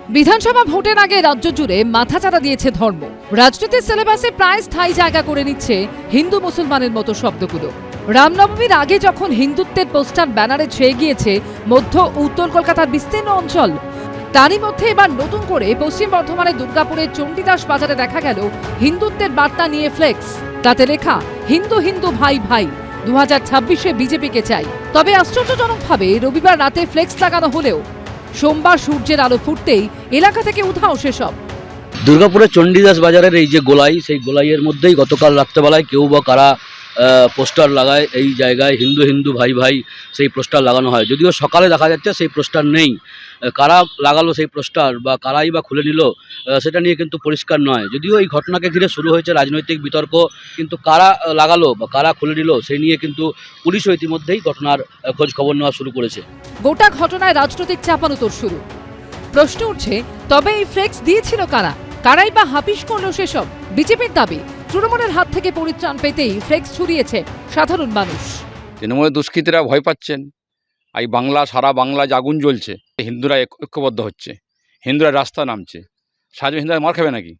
বিধানসভা ভোটের আগে রাজ্য জুড়ে মাথাচাড়া দিয়েছে ধর্ম। রাজনীতির সিলেবাসে প্রায় স্থায়ী জায়গা করে নিচ্ছে হিন্দু মুসলমানের মতো শব্দগুলো। রামনবমীর আগে যখন হিন্দুত্বের পোস্টার ব্যানারে ছেয়ে গিয়েছে মধ্য উত্তর কলকাতার বিস্তীর্ণ অঞ্চল, তারই মধ্যে এবার নতুন করে পশ্চিম বর্ধমানের দুর্গাপুরের চণ্ডীদাস বাজারে দেখা গেল হিন্দুত্বের বার্তা নিয়ে ফ্লেক্স। তাতে লেখা হিন্দু হিন্দু ভাই ভাই, 2026-এ বিজেপিকে চাই। তবে আশ্চর্যজনকভাবে রবিবার রাতে ফ্লেক্স লাগানো হলেও সোমবার সূর্যের আলো ফুটতেই এলাকা থেকে উধাও সেসব। দুর্গাপুরের চণ্ডীদাস বাজারের এই যে গোলাই, সেই গোলাইয়ের মধ্যেই গতকাল রাত্রেবেলায় কেউ বা কারা পোস্টার লাগায়। এই জায়গায় হিন্দু হিন্দু ভাই ভাই সেই পোস্টার লাগানো হয়, যদিও সকালে দেখা যাচ্ছে সেই পোস্টার নেই। কারা লাগালো সেই পোস্টার বা কারাই বা খুলে নিল সেটা নিয়ে কিন্তু পরিষ্কার নয়। যদিও এই ঘটনাকে ঘিরে শুরু হয়েছে রাজনৈতিক বিতর্ক, কিন্তু কারা লাগালো বা কারা খুলে নিল সেই নিয়ে কিন্তু পুলিশও ইতিমধ্যেই ঘটনার খোঁজ খবর নেওয়া শুরু করেছে। গোটা ঘটনায় রাজনৈতিক চাপানোতর শুরু। প্রশ্ন উঠছে, তবে এই ফ্লেক্স দিয়েছিল কারা? কারাই বা হাপিস করলো সেসব? বিজেপির দাবি তৃণমূলের হাত থেকে পরিত্রাণ পেতেই ফ্লেক্স ছড়িয়েছে সাধারণ মানুষ। তৃণমূলের দুষ্কৃতীরা ভয় পাচ্ছেন। এই সারা বাংলা যে আগুন জ্বলছে, হিন্দুরা ঐক্যবদ্ধ হচ্ছে, হিন্দুরা রাস্তা নামছে। সারা হিন্দুরা মার খাবে নাকি?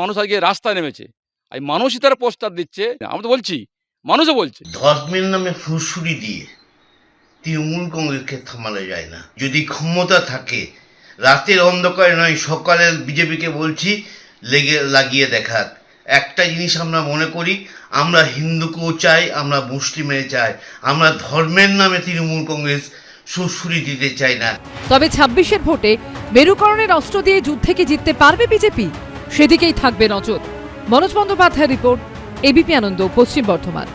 মানুষ আজকে রাস্তায় নেমেছে, এই মানুষই তারা পোস্টার দিচ্ছে। আমরা তো বলছি, মানুষও বলছে। ধর্মের নামে ফুসুরি দিয়ে তৃণমূল কংগ্রেসকে থামানো যায় না। যদি ক্ষমতা থাকে, রাতের অন্ধকারে নয়, সকালে বিজেপিকে বলছি লাগিয়ে দেখাক। একটা জিনিস আমরা মনে করি, আমরা হিন্দুকেও চাই, আমরা মুসলিমের চাই, আমরা ধর্মের নামে তৃণমূল কংগ্রেস সুরসুরি দিতে চাই না। তবে 26-এর ভোটে মেরুকরণের অস্ত্র দিয়ে যুদ্ধে কি জিততে পারবে বিজেপি? সেদিকেই থাকবে নজর। মনোজ বন্দ্যোপাধ্যায়ের রিপোর্ট, এবিপি আনন্দ, পশ্চিম বর্ধমান।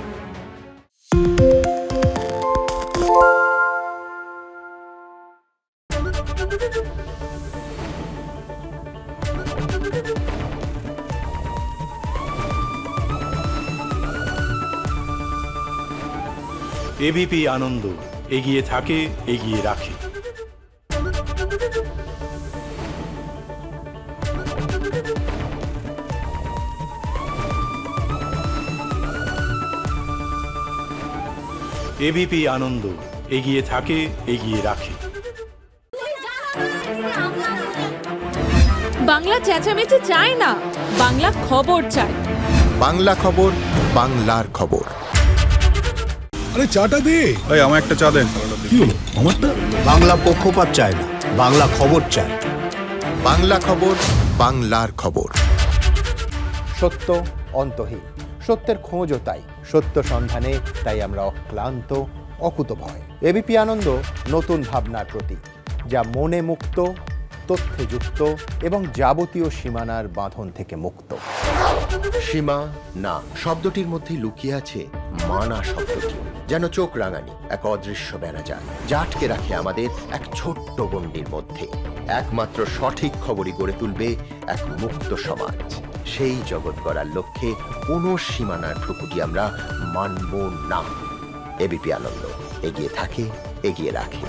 এবিপি আনন্দ, এগিয়ে থাকে, এগিয়ে রাখে। এবিপি আনন্দ, এগিয়ে থাকে, এগিয়ে রাখে। বাংলা চেঁচামেচি চায় না, বাংলা খবর চায়। বাংলা খবর, বাংলার খবর। আরে চাটা দে। এই আমার একটা চা দেন। কি হলো আমারটা? বাংলা পক্ষপাত চায় না, বাংলা খবর চায়। বাংলা খবর, বাংলার খবর। সত্য অন্তহীন, সত্যের খোঁজও তাই, সত্য সন্ধানে তাই আমরা অক্লান্ত, অকুতভয়। এবিপি আনন্দ নতুন ভাবনার প্রতীক, যা মনে মুক্ত, তথ্যে যুক্ত এবং যাবতীয় সীমানার বাঁধন থেকে মুক্ত। সীমা না শব্দটির মধ্যে লুকিয়ে আছে মানা শব্দটি, যেন চোখ রাঙানি এক অদৃশ্য বেড়াজাল, যা আটকে রাখে আমাদের এক ছোট্ট গণ্ডির মধ্যে। একমাত্র সঠিক খবরই গড়ে তুলবে এক মুক্ত সমাজ। সেই জগৎ গড়ার লক্ষ্যে কোনো সীমানার ঠুকুটি আমরা মানব না। এবিপি আনন্দ, এগিয়ে থাকে, এগিয়ে রাখে।